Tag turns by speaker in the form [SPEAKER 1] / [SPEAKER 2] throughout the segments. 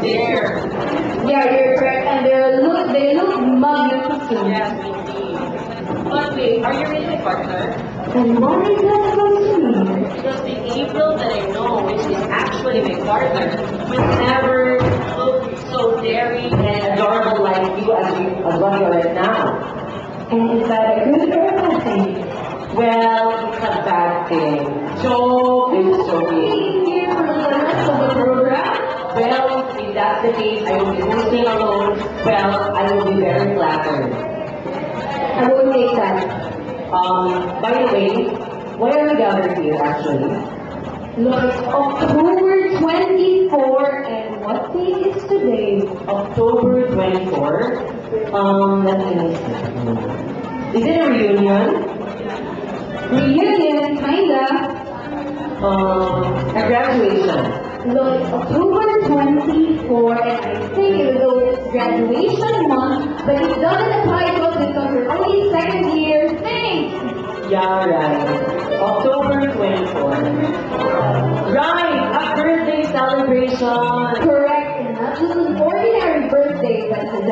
[SPEAKER 1] there.
[SPEAKER 2] Yeah, you're correct. And they look magnificent.
[SPEAKER 1] Yes, indeed. But wait, are you really my partner?
[SPEAKER 2] And what is that supposed to mean?
[SPEAKER 1] Because the April that I know, which is actually my partner, will never look so daring and adorable like you as what you are right now.
[SPEAKER 2] And is that a good or a bad thing?
[SPEAKER 1] Well, it's a bad thing. Joke is joking.
[SPEAKER 2] Being here for the rest of the program?
[SPEAKER 1] Well, if that's the case, I will be hosting alone. Well, I will be very flattered.
[SPEAKER 2] I won't take that.
[SPEAKER 1] By the way, why are we gathered here actually?
[SPEAKER 2] Look, October 24, and what day is today?
[SPEAKER 1] October 24. Let me see. Is it a reunion?
[SPEAKER 2] Reunion, kinda.
[SPEAKER 1] A graduation.
[SPEAKER 2] Look, October 24, and I think it was graduation month, but it doesn't apply to us because we're only second year thing.
[SPEAKER 1] Yeah, right. October 24. Right, a birthday celebration.
[SPEAKER 2] Correct, and not just an ordinary birthday, but it's a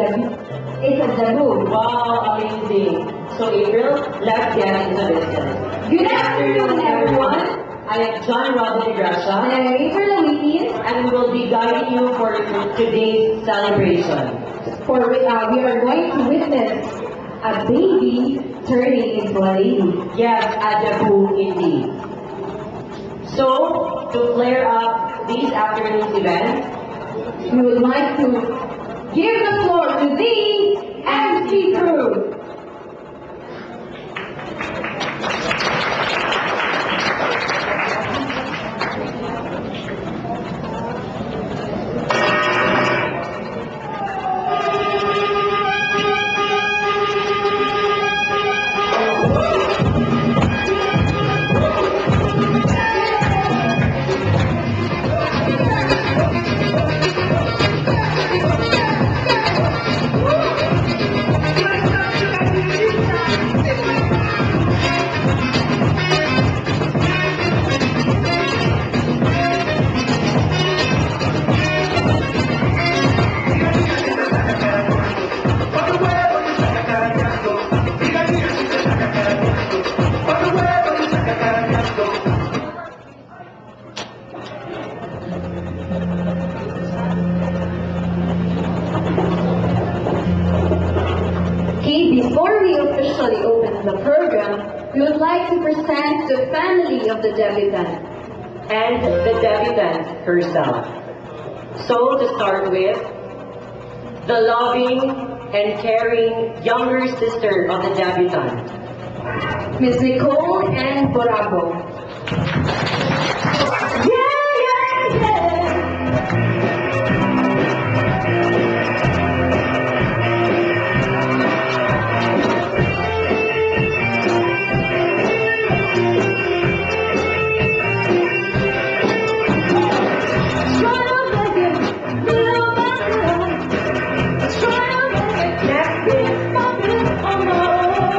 [SPEAKER 2] debut.
[SPEAKER 1] Wow, amazing. So April, let's get into business.
[SPEAKER 2] Good afternoon, everyone.
[SPEAKER 1] I am John Robin Gracia,
[SPEAKER 2] And I'm April Luitis.
[SPEAKER 1] and we will be guiding you for today's celebration.
[SPEAKER 2] We are going to witness a baby turning into a lady.
[SPEAKER 1] Yes, a debut indeed. So, to clear up this afternoon's event,
[SPEAKER 2] We would like to give the floor to the MC crew. Okay, before we officially open the program, we would like to present the family of the debutant.
[SPEAKER 1] and the debutante herself. So, to start with, the loving and caring younger sister of the debutante.
[SPEAKER 2] Ms. Nicole N. Borago.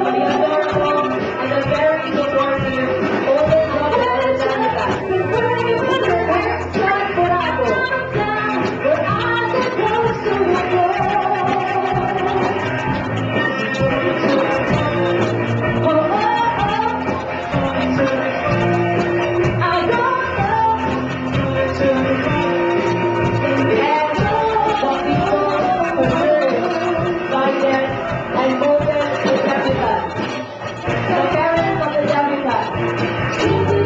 [SPEAKER 1] The adorable and the very supportive oldest daughter of the debutante. And voted the debutante. The parents of the debutante.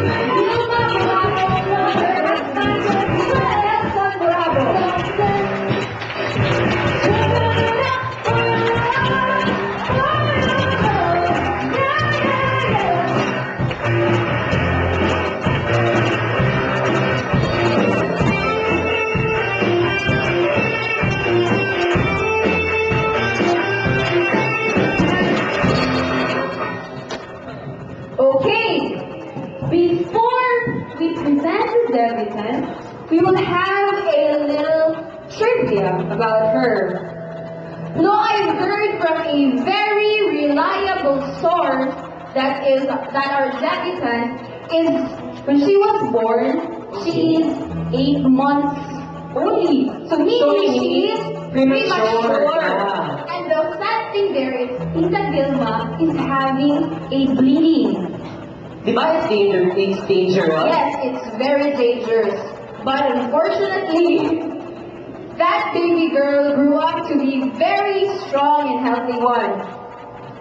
[SPEAKER 2] Okay, before we present the debutant, we will have a little trivia about her. No, I've heard from a very reliable source that our debutant is, when she was born, she is 8 months only. So meaning she is
[SPEAKER 1] premature.
[SPEAKER 2] premature.
[SPEAKER 1] Yeah.
[SPEAKER 2] And the sad thing there is, Tita Vilma is having a bleeding.
[SPEAKER 1] Di ba it's dangerous?
[SPEAKER 2] Yes, it's very dangerous. But unfortunately, that baby girl grew up to be very strong and healthy one.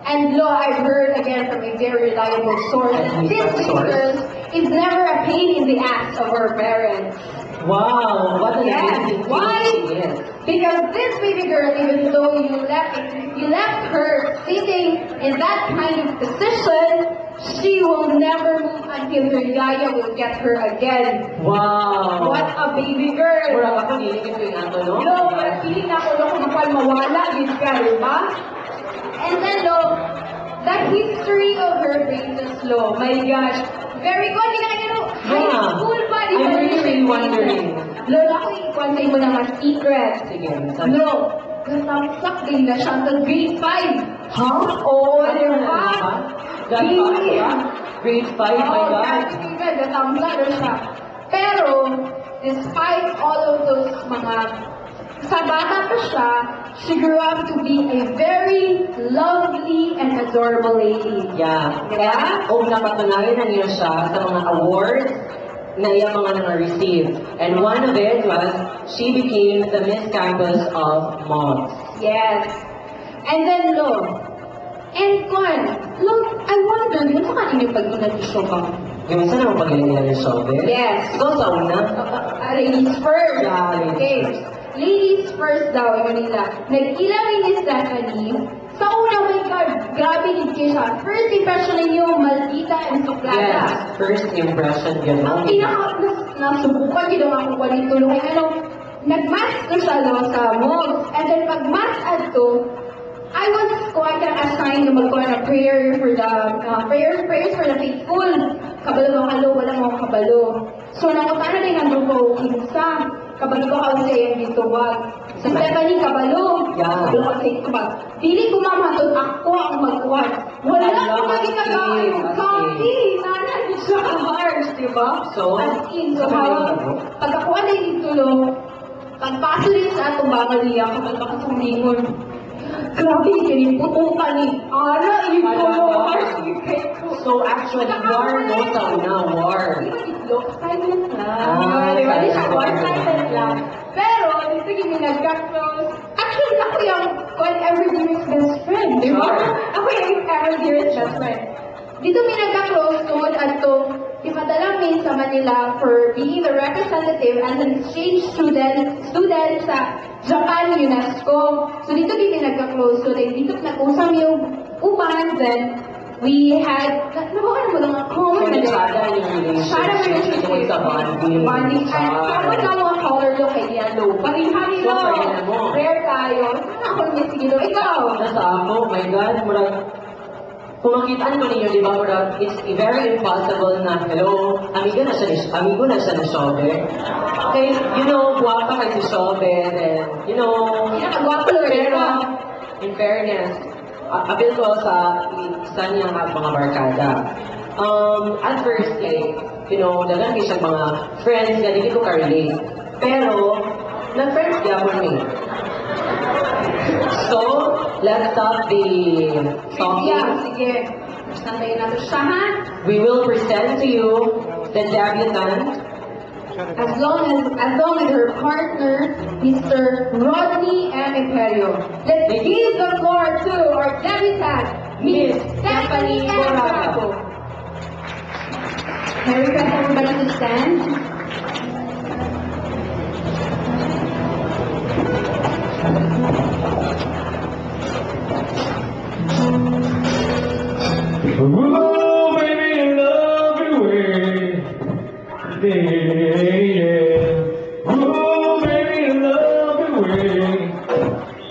[SPEAKER 2] And I've heard again from a very reliable source that this baby girl is never a pain in the ass of her parents.
[SPEAKER 1] Wow, what an
[SPEAKER 2] Yes.
[SPEAKER 1] amazing
[SPEAKER 2] Why?
[SPEAKER 1] thing she is.
[SPEAKER 2] Because this baby girl, even though you left her sitting in that kind of position, she will never move until her yaya will get her again.
[SPEAKER 1] Wow.
[SPEAKER 2] What a baby girl!
[SPEAKER 1] Mura ako, niligid ko yung ato, no?
[SPEAKER 2] No, pero feeling ako kung mawala, din ka, di ba? And then, the history of her greatness, my gosh, very good. Hindi ka na high
[SPEAKER 1] Yeah.
[SPEAKER 2] school pa, di ba?
[SPEAKER 1] I'm really wondering.
[SPEAKER 2] Ako ikuwantay mo na mas secret.
[SPEAKER 1] Sige,
[SPEAKER 2] Natamsak din na siya sa grade 5.
[SPEAKER 1] Ha?
[SPEAKER 2] Oo, di ba?
[SPEAKER 1] Grade 5, my God.
[SPEAKER 2] Natamsak na siya. Pero, despite all of those sa bata pa siya, she grew up to be a very lovely and adorable lady.
[SPEAKER 1] Yeah.
[SPEAKER 2] Yeah?
[SPEAKER 1] Napatunayan na niya siya sa mga awards na iya mga na-receive. And one of it was, she became the Miss Campus of Moms.
[SPEAKER 2] Yes. And then, I wonder, yun sa kanina pag-inadisyo ba?
[SPEAKER 1] Yung isa naman pagaling nila ni Shobe.
[SPEAKER 2] Yes.
[SPEAKER 1] Ikaw sa una?
[SPEAKER 2] Ladies first.
[SPEAKER 1] Yeah, ladies
[SPEAKER 2] Okay.
[SPEAKER 1] first.
[SPEAKER 2] Ladies first daw, yun nila. Nag-ilang rin ni Stephanie. Sa una, oh my God, grabe din siya. First impression ninyo, maldita and suplada.
[SPEAKER 1] Yes, first impression,
[SPEAKER 2] Ang
[SPEAKER 1] gano'n.
[SPEAKER 2] nasubukan yun ako kung ano tulong. Nag-match ko siya sa MOGS. And then pag-match ato, I was going to assign na magkuha na prayer for the prayers for the faithful. Kabalo mo wala mo kabalo. So nakutana din ang grupo kinsa. Kabalo ko kasi yung gituwag. Si Stephanie kabalo.
[SPEAKER 1] Yeah.
[SPEAKER 2] Kabalo ko sa itubag. Dili ko mamatod ako ang magkuha. Wala lang ko magigagawa yung copy. Nana, hindi siya harsh, di ba?
[SPEAKER 1] So,
[SPEAKER 2] As in, so pagkakuha na yung tulong, pagpaso rin sa atong bagal niya, kapag makasulingon. Grabe, kiniputukan ni Ana, yung
[SPEAKER 1] So actually, war no sa una, war.
[SPEAKER 2] silent lang. Di ba? Di siya war, silent lang. Pero, dito yung nagka-close. Actually, ako yung ever dearest best friend. Di ba?
[SPEAKER 1] Sure.
[SPEAKER 2] Ako yung ever dearest best friend. Dito may nagka-close tungod ato ipadala mi sa Manila for being the representative as an exchange student sa Japan UNESCO. So dito kami nagka-close. So dito nag-usam yung upan, then we had, nabawa na mo lang ako.
[SPEAKER 1] Sada yung relationship. Ito sa bonding.
[SPEAKER 2] Bonding. And kapag na mga color look kay Yellow. Parihan
[SPEAKER 1] So,
[SPEAKER 2] nyo.
[SPEAKER 1] fair na mo.
[SPEAKER 2] Rare tayo. Sana ako may sigilo. Ikaw.
[SPEAKER 1] Nasa ako, my God, murag, kung makitaan mo ninyo, di ba, murag, it's very impossible na, hello, amigo na siya ni Shobe. Okay, guwapa kay si Shobe, then,
[SPEAKER 2] Pinakagwapo na rin
[SPEAKER 1] pero,
[SPEAKER 2] ka.
[SPEAKER 1] in fairness, appeal ko sa isa niyang mga barkada. At first, dagan kayo siyang mga friends na hindi ko ka-relate. Pero, na-friends gyapon me. So, let's stop the talking.
[SPEAKER 2] Yeah, sige. Santayin natin siya, ha?
[SPEAKER 1] We will present to you the debutant.
[SPEAKER 2] As long as her partner, Mr. Rodney M. Imperio. Let's give the floor to our debutant, Miss Stephanie Borraco. May I request everybody to stand?
[SPEAKER 3] Oh, baby, I love your way.